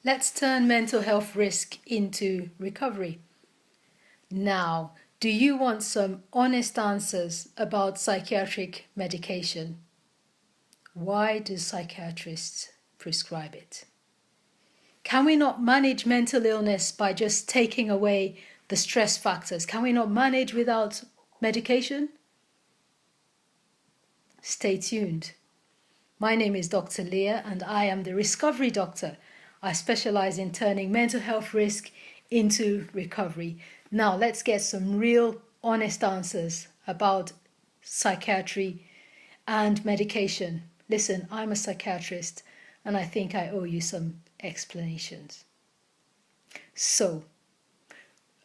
Let's turn mental health risk into recovery. Now, do you want some honest answers about psychiatric medication? Why do psychiatrists prescribe it? Can we not manage mental illness by just taking away the stress factors? Can we not manage without medication? Stay tuned. My name is Dr. Leah and I am the Riscovery Doctor. I specialize in turning mental health risk into recovery. Now let's get some real honest answers about psychiatry and medication. Listen, I'm a psychiatrist and I think I owe you some explanations. So,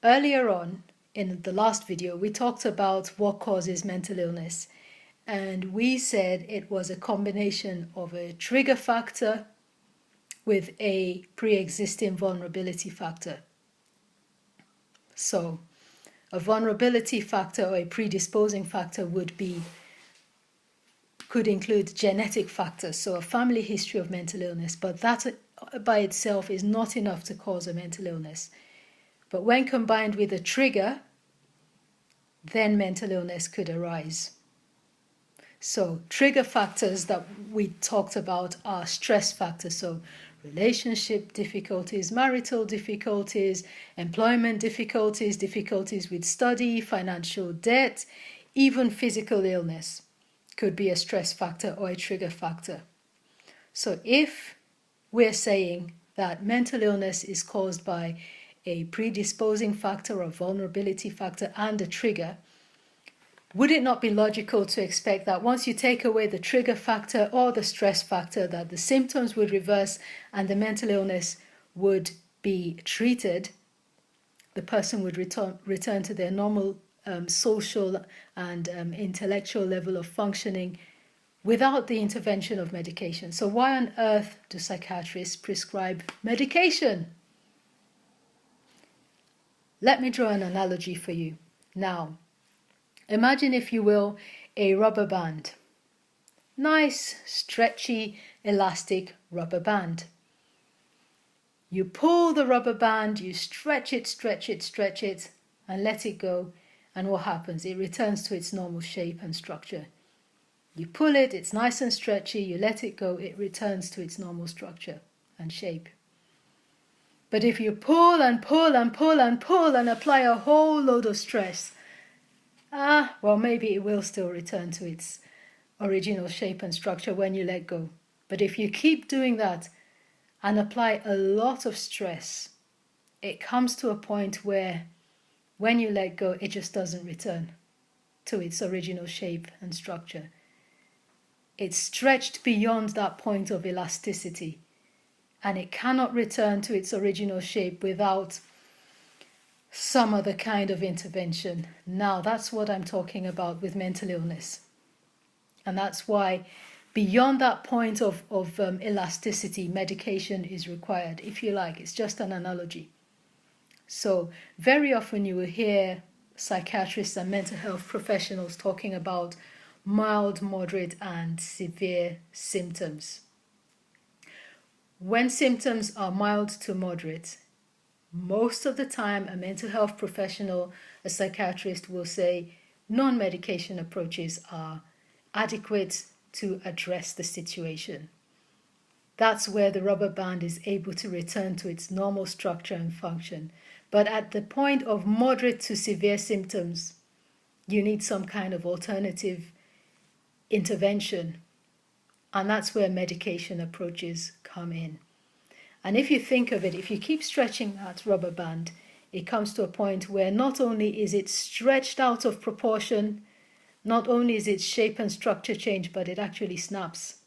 earlier on in the last video, we talked about what causes mental illness. And we said it was a combination of a trigger factor with a pre-existing vulnerability factor. So a vulnerability factor or a predisposing factor could include genetic factors, so a family history of mental illness, but that by itself is not enough to cause a mental illness. But when combined with a trigger, then mental illness could arise. So trigger factors that we talked about are stress factors, so relationship difficulties, marital difficulties, employment difficulties, difficulties with study, financial debt, even physical illness could be a stress factor or a trigger factor. So if we're saying that mental illness is caused by a predisposing factor or vulnerability factor and a trigger, would it not be logical to expect that once you take away the trigger factor or the stress factor, that the symptoms would reverse and the mental illness would be treated, the person would return to their normal social and intellectual level of functioning without the intervention of medication? So why on earth do psychiatrists prescribe medication? Let me draw an analogy for you. Now, imagine, if you will, a rubber band. Nice, stretchy, elastic rubber band. You pull the rubber band, you stretch it, and let it go. And what happens? It returns to its normal shape and structure. You pull it, it's nice and stretchy, you let it go, it returns to its normal structure and shape. But if you pull and pull and pull and pull and apply a whole load of stress, well, maybe it will still return to its original shape and structure when you let go. But if you keep doing that and apply a lot of stress, it comes to a point where when you let go, it just doesn't return to its original shape and structure. It's stretched beyond that point of elasticity, and it cannot return to its original shape without some other kind of intervention. Now, that's what I'm talking about with mental illness. And that's why beyond that point of elasticity, medication is required. If you like, it's just an analogy. So very often you will hear psychiatrists and mental health professionals talking about mild, moderate, and severe symptoms. When symptoms are mild to moderate, most of the time a mental health professional, a psychiatrist, will say non-medication approaches are adequate to address the situation. That's where the rubber band is able to return to its normal structure and function. But at the point of moderate to severe symptoms, you need some kind of alternative intervention. And that's where medication approaches come in. And if you think of it, if you keep stretching that rubber band, it comes to a point where not only is it stretched out of proportion, not only is its shape and structure changed, but it actually snaps.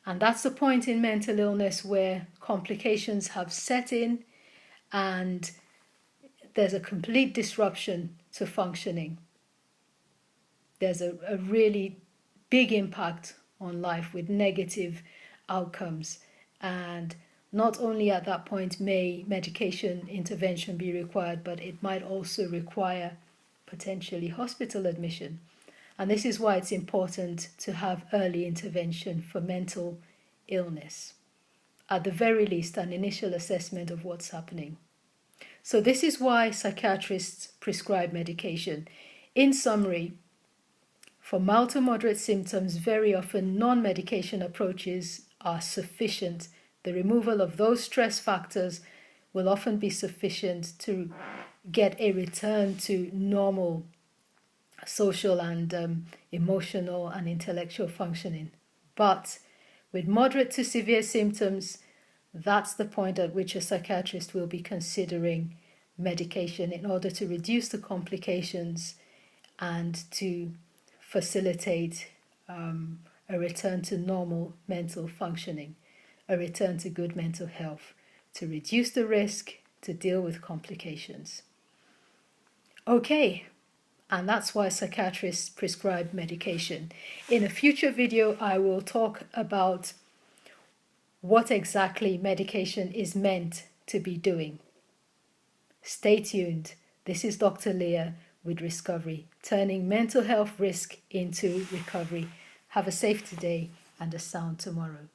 And that's the point in mental illness where complications have set in and there's a complete disruption to functioning. There's a really big impact on life with negative outcomes. And not only at that point may medication intervention be required, but it might also require potentially hospital admission. And this is why it's important to have early intervention for mental illness. at the very least, an initial assessment of what's happening. So this is why psychiatrists prescribe medication. In summary, for mild to moderate symptoms, very often non-medication approaches are sufficient. The removal of those stress factors will often be sufficient to get a return to normal social and emotional and intellectual functioning. But with moderate to severe symptoms, that's the point at which a psychiatrist will be considering medication in order to reduce the complications and to facilitate a return to normal mental functioning, a return to good mental health, to reduce the risk, to deal with complications. Okay, and that's why psychiatrists prescribe medication. In a future video, I will talk about what exactly medication is meant to be doing. Stay tuned. This is Dr. Leah with Riscovery, turning mental health risk into recovery. Have a safe today and a sound tomorrow.